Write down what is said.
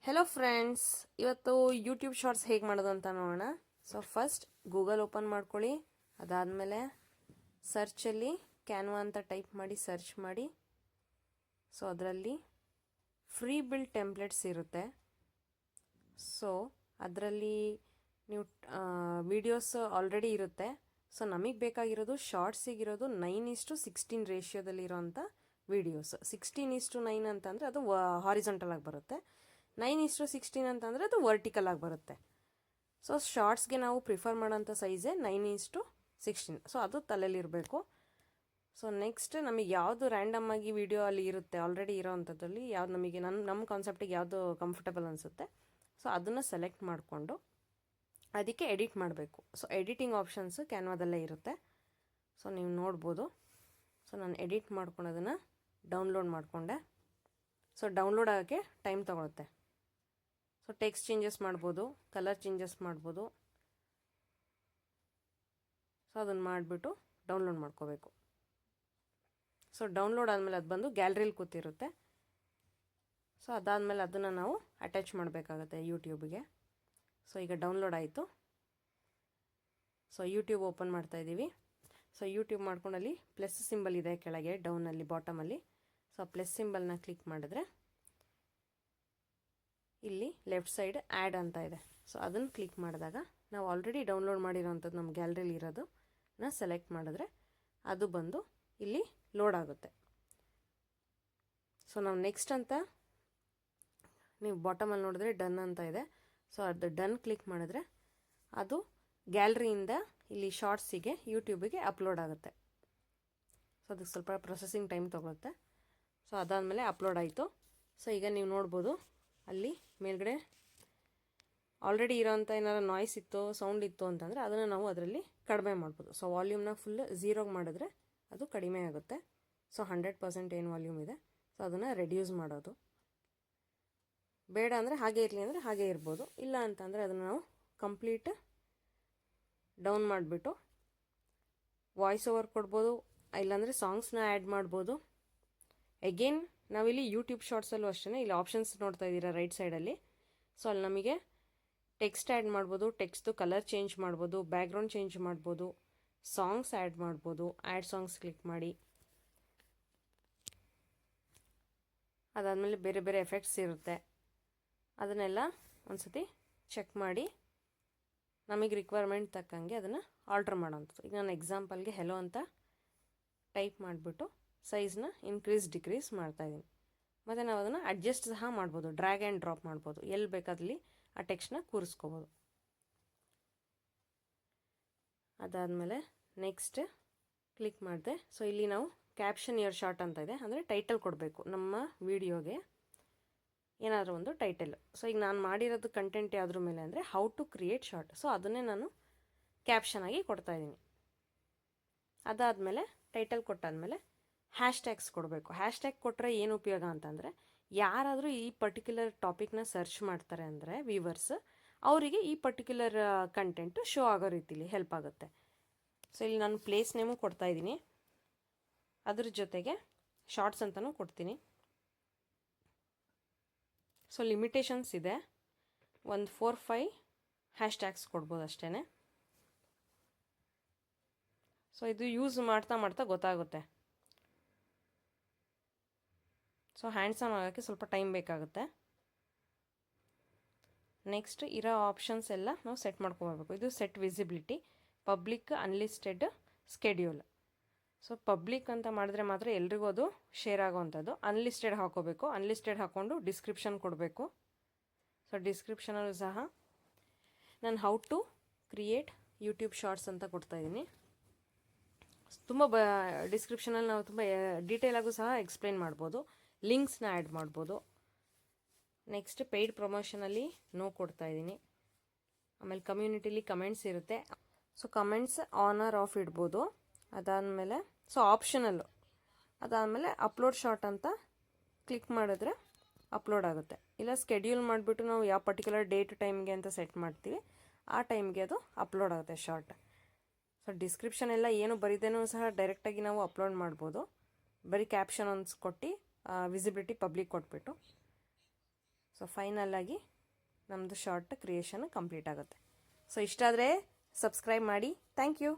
Hello friends, ಇವತ್ತು YouTube shorts ಹೇಗೆ ಮಾಡೋದು ಅಂತ ನೋಡೋಣ. ಸೊ ಫಸ್ಟ್ ಗೂಗಲ್ ಓಪನ್ ಮಾಡ್ಕೊಳ್ಳಿ. ಅದಾದಮೇಲೆ ಸರ್ಚಲ್ಲಿ ಕ್ಯಾನ್ವಾ ಅಂತ ಟೈಪ್ ಮಾಡಿ ಸರ್ಚ್ ಮಾಡಿ. ಸೊ ಅದರಲ್ಲಿ ಫ್ರೀ ಬಿಲ್ಡ್ ಟೆಂಪ್ಲೇಟ್ಸ್ ಇರುತ್ತೆ. ಸೊ ಅದರಲ್ಲಿ ನೀವು ವಿಡಿಯೋಸ್ ಆಲ್ರೆಡಿ ಇರುತ್ತೆ. ಸೊ ನಮಗೆ ಬೇಕಾಗಿರೋದು ಶಾರ್ಟ್ಸಿಗಿರೋದು 9:16 ರೇಷಿಯೋದಲ್ಲಿ ಇರೋಂಥ ವಿಡಿಯೋಸ್. 16:9 ಅಂತಂದರೆ ಅದು ಹಾರಿಜಾಂಟಲ್ ಆಗಿ ಬರುತ್ತೆ. 9:16 ಅಂತಂದರೆ ಅದು ವರ್ಟಿಕಲ್ ಆಗಿ ಬರುತ್ತೆ. ಸೊ ಶಾರ್ಟ್ಸ್ಗೆ ನಾವು ಪ್ರಿಫರ್ ಮಾಡೋಂಥ ಸೈಜೇ 9:16. ಸೊ ಅದು ತಲೆಯಲ್ಲಿರಬೇಕು. ಸೊ ನೆಕ್ಸ್ಟ್ ನಮಗೆ ಯಾವುದು ರ್ಯಾಂಡಮ್ ಆಗಿ ವಿಡಿಯೋ ಅಲ್ಲಿ ಇರುತ್ತೆ ಆಲ್ರೆಡಿ ಇರೋ ಅಂಥದ್ದಲ್ಲಿ ಯಾವ್ದು ನಮಗೆ ನಮ್ಮ ಕಾನ್ಸೆಪ್ಟಿಗೆ ಯಾವುದು ಕಂಫರ್ಟಬಲ್ ಅನಿಸುತ್ತೆ ಸೊ ಅದನ್ನು ಸೆಲೆಕ್ಟ್ ಮಾಡಿಕೊಂಡು ಅದಕ್ಕೆ ಎಡಿಟ್ ಮಾಡಬೇಕು. ಸೊ ಎಡಿಟಿಂಗ್ ಆಪ್ಷನ್ಸು ಕ್ಯಾನ್ವಾದಲ್ಲೇ ಇರುತ್ತೆ. ಸೊ ನೀವು ನೋಡ್ಬೋದು. ಸೊ ನಾನು ಎಡಿಟ್ ಮಾಡ್ಕೊಂಡು ಅದನ್ನು ಡೌನ್ಲೋಡ್ ಮಾಡಿಕೊಂಡೆ. ಸೊ ಡೌನ್ಲೋಡ್ ಆಗೋಕ್ಕೆ ಟೈಮ್ ತೊಗೊಳುತ್ತೆ. ಸೊ ಟೆಕ್ಸ್ಟ್ ಚೇಂಜಸ್ ಮಾಡ್ಬೋದು, ಕಲರ್ ಚೇಂಜಸ್ ಮಾಡ್ಬೋದು. ಸೊ ಅದನ್ನು ಮಾಡಿಬಿಟ್ಟು ಡೌನ್ಲೋಡ್ ಮಾಡ್ಕೋಬೇಕು. ಸೊ ಡೌನ್ಲೋಡ್ ಆದಮೇಲೆ ಅದು ಬಂದು ಗ್ಯಾಲರಿಲಿ ಕೂತಿರುತ್ತೆ. ಸೊ ಅದಾದಮೇಲೆ ಅದನ್ನು ನಾವು ಅಟ್ಯಾಚ್ ಮಾಡಬೇಕಾಗತ್ತೆ ಯೂಟ್ಯೂಬ್ಗೆ. ಸೊ ಈಗ ಡೌನ್ಲೋಡ್ ಆಯಿತು. ಸೊ ಯೂಟ್ಯೂಬ್ ಓಪನ್ ಮಾಡ್ತಾಯಿದ್ದೀವಿ. ಸೊ ಯೂಟ್ಯೂಬ್ ಮಾಡ್ಕೊಂಡಲ್ಲಿ ಪ್ಲಸ್ ಸಿಂಬಲ್ ಇದೆ ಕೆಳಗೆ ಡೌನಲ್ಲಿ ಬಾಟಮಲ್ಲಿ. ಸೊ ಪ್ಲಸ್ ಸಿಂಬಲ್ನ ಕ್ಲಿಕ್ ಮಾಡಿದ್ರೆ ಇಲ್ಲಿ ಲೆಫ್ಟ್ ಸೈಡ್ ಆ್ಯಡ್ ಅಂತ ಇದೆ. ಸೊ ಅದನ್ನು ಕ್ಲಿಕ್ ಮಾಡಿದಾಗ ನಾವು ಆಲ್ರೆಡಿ ಡೌನ್ಲೋಡ್ ಮಾಡಿರೋವಂಥದ್ದು ನಮ್ಮ ಗ್ಯಾಲರಿಲಿ ಇರೋದನ್ನ ಸೆಲೆಕ್ಟ್ ಮಾಡಿದ್ರೆ ಅದು ಬಂದು ಇಲ್ಲಿ ಲೋಡ್ ಆಗುತ್ತೆ. ಸೊ ನಾವು ನೆಕ್ಸ್ಟ್ ಅಂತ ನೀವು ಬಾಟಮಲ್ಲಿ ನೋಡಿದ್ರೆ ಡನ್ ಅಂತ ಇದೆ. ಸೊ ಅದು ಡನ್ ಕ್ಲಿಕ್ ಮಾಡಿದ್ರೆ ಅದು ಗ್ಯಾಲರಿಯಿಂದ ಇಲ್ಲಿ ಶಾರ್ಟ್ಸಿಗೆ ಯೂಟ್ಯೂಬಿಗೆ ಅಪ್ಲೋಡ್ ಆಗುತ್ತೆ. ಸೊ ಅದಕ್ಕೆ ಸ್ವಲ್ಪ ಪ್ರೊಸೆಸಿಂಗ್ ಟೈಮ್ ತೊಗೊಳುತ್ತೆ. ಸೊ ಅದಾದಮೇಲೆ ಅಪ್ಲೋಡ್ ಆಯಿತು. ಸೊ ಈಗ ನೀವು ನೋಡ್ಬೋದು ಅಲ್ಲಿ ಮೇಲ್ಗಡೆ ಆಲ್ರೆಡಿ ಇರೋಂಥ ಏನಾರು ನಾಯ್ಸ್ ಇತ್ತು, ಸೌಂಡ್ ಇತ್ತು ಅಂತಂದರೆ ಅದನ್ನು ನಾವು ಅದರಲ್ಲಿ ಕಡಿಮೆ ಮಾಡ್ಬೋದು. ಸೊ ವಾಲ್ಯೂಮ್ನ ಫುಲ್ 0 ಮಾಡಿದ್ರೆ ಅದು ಕಡಿಮೆ ಆಗುತ್ತೆ. ಸೊ 100% ಏನು ವಾಲ್ಯೂಮ್ ಇದೆ ಸೊ ಅದನ್ನು ರೆಡ್ಯೂಸ್ ಮಾಡೋದು. ಬೇಡ ಅಂದರೆ ಹಾಗೆ ಇರಲಿ ಅಂದರೆ ಹಾಗೆ ಇರ್ಬೋದು. ಇಲ್ಲ ಅಂತಂದರೆ ಅದನ್ನು ನಾವು ಕಂಪ್ಲೀಟ್ ಡೌನ್ ಮಾಡಿಬಿಟ್ಟು ವಾಯ್ಸ್ ಓವರ್ ಕೊಡ್ಬೋದು, ಇಲ್ಲಾಂದರೆ ಸಾಂಗ್ಸ್ನ ಆ್ಯಡ್ ಮಾಡ್ಬೋದು. ಎಗೇನ್ ನಾವಿಲ್ಲಿ ಯೂಟ್ಯೂಬ್ ಶಾರ್ಟ್ಸಲ್ಲೂ ಅಷ್ಟೇ ಇಲ್ಲಿ ಆಪ್ಷನ್ಸ್ ನೋಡ್ತಾ ಇದ್ದೀರಾ ರೈಟ್ ಸೈಡಲ್ಲಿ. ಸೊ ಅಲ್ಲಿ ನಮಗೆ ಟೆಕ್ಸ್ಟ್ ಆ್ಯಡ್ ಮಾಡ್ಬೋದು, ಟೆಕ್ಸ್ಟು ಕಲರ್ ಚೇಂಜ್ ಮಾಡ್ಬೋದು, ಬ್ಯಾಕ್ಗ್ರೌಂಡ್ ಚೇಂಜ್ ಮಾಡ್ಬೋದು, ಸಾಂಗ್ಸ್ ಆ್ಯಡ್ ಮಾಡ್ಬೋದು. ಆ್ಯಡ್ ಸಾಂಗ್ಸ್ ಕ್ಲಿಕ್ ಮಾಡಿ. ಅದಾದಮೇಲೆ ಬೇರೆ ಬೇರೆ ಎಫೆಕ್ಟ್ಸ್ ಇರುತ್ತೆ. ಅದನ್ನೆಲ್ಲ ಒಂದು ಸತಿ ಚೆಕ್ ಮಾಡಿ ನಮಗೆ ರಿಕ್ವೈರ್ಮೆಂಟ್ ತಕ್ಕಂಗೆ ಅದನ್ನು ಆಲ್ಟ್ರ್ ಮಾಡೋಂಥದ್ದು. ಈಗ ನಾನು ಎಕ್ಸಾಂಪಲ್ಗೆ ಹೆಲೋ ಅಂತ ಟೈಪ್ ಮಾಡಿಬಿಟ್ಟು ಸೈಜ್ನ ಇನ್ಕ್ರೀಸ್ ಡಿಕ್ರೀಸ್ ಮಾಡ್ತಾಯಿದ್ದೀನಿ. ಮತ್ತು ನಾವು ಅದನ್ನು ಅಡ್ಜಸ್ಟ್ ಸಹ ಮಾಡ್ಬೋದು, ಡ್ರ್ಯಾಗ್ ಆ್ಯಂಡ್ ಡ್ರಾಪ್ ಮಾಡ್ಬೋದು. ಎಲ್ಲಿ ಬೇಕಾದಲ್ಲಿ ಆ ಟೆಕ್ಸ್ಟ್ನ ಕೂರಿಸ್ಕೋಬೋದು. ಅದಾದಮೇಲೆ ನೆಕ್ಸ್ಟ್ ಕ್ಲಿಕ್ ಮಾಡಿದೆ. ಸೊ ಇಲ್ಲಿ ನಾವು ಕ್ಯಾಪ್ಷನ್ ಯುವರ್ ಶಾರ್ಟ್ ಅಂತ ಇದೆ, ಅಂದರೆ ಟೈಟಲ್ ಕೊಡಬೇಕು ನಮ್ಮ ವಿಡಿಯೋಗೆ ಏನಾದರೂ ಒಂದು ಟೈಟಲ್. ಸೊ ಈಗ ನಾನು ಮಾಡಿರೋದು ಕಂಟೆಂಟ್ ಯಾವುದ್ರ ಮೇಲೆ ಅಂದರೆ how to create short. So ಅದನ್ನೇ ನಾನು ಕ್ಯಾಪ್ಷನ್ ಆಗಿ ಕೊಡ್ತಾಯಿದ್ದೀನಿ. ಅದಾದಮೇಲೆ ಟೈಟಲ್ ಕೊಟ್ಟಾದಮೇಲೆ ಹ್ಯಾಶ್ಟ್ಯಾಗ್ಸ್ ಕೊಡಬೇಕು. ಹ್ಯಾಶ್ಟ್ಯಾಗ್ ಕೊಟ್ಟರೆ ಏನು ಉಪಯೋಗ ಅಂತಂದರೆ ಯಾರಾದರೂ ಈ ಪರ್ಟಿಕ್ಯುಲರ್ ಟಾಪಿಕ್ನ ಸರ್ಚ್ ಮಾಡ್ತಾರೆ ಅಂದರೆ ವ್ಯೂವರ್ಸ್ ಅವರಿಗೆ ಈ ಪರ್ಟಿಕ್ಯುಲರ್ ಕಂಟೆಂಟು ಶೋ ಆಗೋ ರೀತಿಲಿ ಹೆಲ್ಪ್ ಆಗುತ್ತೆ. ಸೊ ಇಲ್ಲಿ ನಾನು ಪ್ಲೇಸ್ ನೇಮು ಕೊಡ್ತಾಯಿದ್ದೀನಿ, ಅದ್ರ ಜೊತೆಗೆ ಶಾರ್ಟ್ಸ್ ಅಂತಲೂ ಕೊಡ್ತೀನಿ. ಸೊ ಲಿಮಿಟೇಷನ್ಸ್ ಇದೆ, ಒಂದು 4-5 ಹ್ಯಾಶ್ಟ್ಯಾಗ್ಸ್ ಕೊಡ್ಬೋದು ಅಷ್ಟೇ. ಸೊ ಇದು ಯೂಸ್ ಮಾಡ್ತಾ ಮಾಡ್ತಾ ಗೊತ್ತಾಗುತ್ತೆ. ಸೊ ಹ್ಯಾಂಡ್ಸ್ ಆನ್ ಆಗೋಕ್ಕೆ ಸ್ವಲ್ಪ ಟೈಮ್ ಬೇಕಾಗುತ್ತೆ. ನೆಕ್ಸ್ಟ್ ಇರೋ ಆಪ್ಷನ್ಸ್ ಎಲ್ಲ ನಾವು ಸೆಟ್ ಮಾಡ್ಕೊಬರ್ಬೇಕು. ಇದು set visibility, public, unlisted, schedule. So public ಅಂತ ಮಾಡಿದ್ರೆ ಮಾತ್ರ ಎಲ್ರಿಗೂ ಅದು ಶೇರ್ ಆಗೋವಂಥದ್ದು. ಅನ್ಲಿಸ್ಟೆಡ್ ಹಾಕೋಬೇಕು. ಅನ್ಲಿಸ್ಟೆಡ್ ಹಾಕ್ಕೊಂಡು ಡಿಸ್ಕ್ರಿಪ್ಷನ್ ಕೊಡಬೇಕು. ಸೊ ಡಿಸ್ಕ್ರಿಪ್ಷನಲ್ಲೂ ಸಹ ನಾನು how to create YouTube shorts ಅಂತ ಕೊಡ್ತಾಯಿದ್ದೀನಿ. ತುಂಬ ಡಿಸ್ಕ್ರಿಪ್ಷನಲ್ಲಿ ನಾವು ತುಂಬ ಡೀಟೇಲಾಗೂ ಸಹ ಎಕ್ಸ್ಪ್ಲೇನ್ ಮಾಡ್ಬೋದು. ಲಿಂಕ್ಸ್ನ ಆ್ಯಡ್ ಮಾಡ್ಬೋದು. ನೆಕ್ಸ್ಟ್ ಪೇಯ್ಡ್ ಪ್ರಮೋಷನಲ್ಲಿ ನೋ ಕೊಡ್ತಾಯಿದ್ದೀನಿ. ಆಮೇಲೆ ಕಮ್ಯುನಿಟಿಲಿ ಕಮೆಂಟ್ಸ್ ಇರುತ್ತೆ. So comments on or off ಇಡ್ಬೋದು. ಅದಾದಮೇಲೆ ಸೊ ಆಪ್ಷನಲ್ಲು. ಅದಾದಮೇಲೆ ಅಪ್ಲೋಡ್ ಶಾರ್ಟ್ ಅಂತ ಕ್ಲಿಕ್ ಮಾಡಿದ್ರೆ ಅಪ್ಲೋಡ್ ಆಗುತ್ತೆ. ಇಲ್ಲ ಸ್ಕೆಡ್ಯೂಲ್ ಮಾಡಿಬಿಟ್ಟು ನಾವು ಯಾವ ಪರ್ಟಿಕ್ಯುಲರ್ ಡೇಟ್ ಟೈಮ್ಗೆ ಅಂತ ಸೆಟ್ ಮಾಡ್ತೀವಿ ಆ ಟೈಮ್ಗೆ ಅದು ಅಪ್ಲೋಡ್ ಆಗುತ್ತೆ ಶಾರ್ಟ್. ಸೊ ಡಿಸ್ಕ್ರಿಪ್ಷನ್ ಎಲ್ಲ ಏನು ಬರೀದೇನೂ ಸಹ ಡೈರೆಕ್ಟಾಗಿ ನಾವು ಅಪ್ಲೋಡ್ ಮಾಡ್ಬೋದು. ಬರೀ ಕ್ಯಾಪ್ಷನ್ ಕೊಟ್ಟು ವಿಸಿಬಿಲಿಟಿ ಪಬ್ಲಿಕ್ ಕೊಟ್ಬಿಟ್ಟು. ಸೊ ಫೈನಲಾಗಿ ನಮ್ಮದು ಶಾರ್ಟ್ ಕ್ರಿಯೇಷನ್ ಕಂಪ್ಲೀಟ್ ಆಗುತ್ತೆ. ಸೊ ಇಷ್ಟಾದರೆ ಸಬ್ಸ್ಕ್ರೈಬ್ ಮಾಡಿ. Thank you.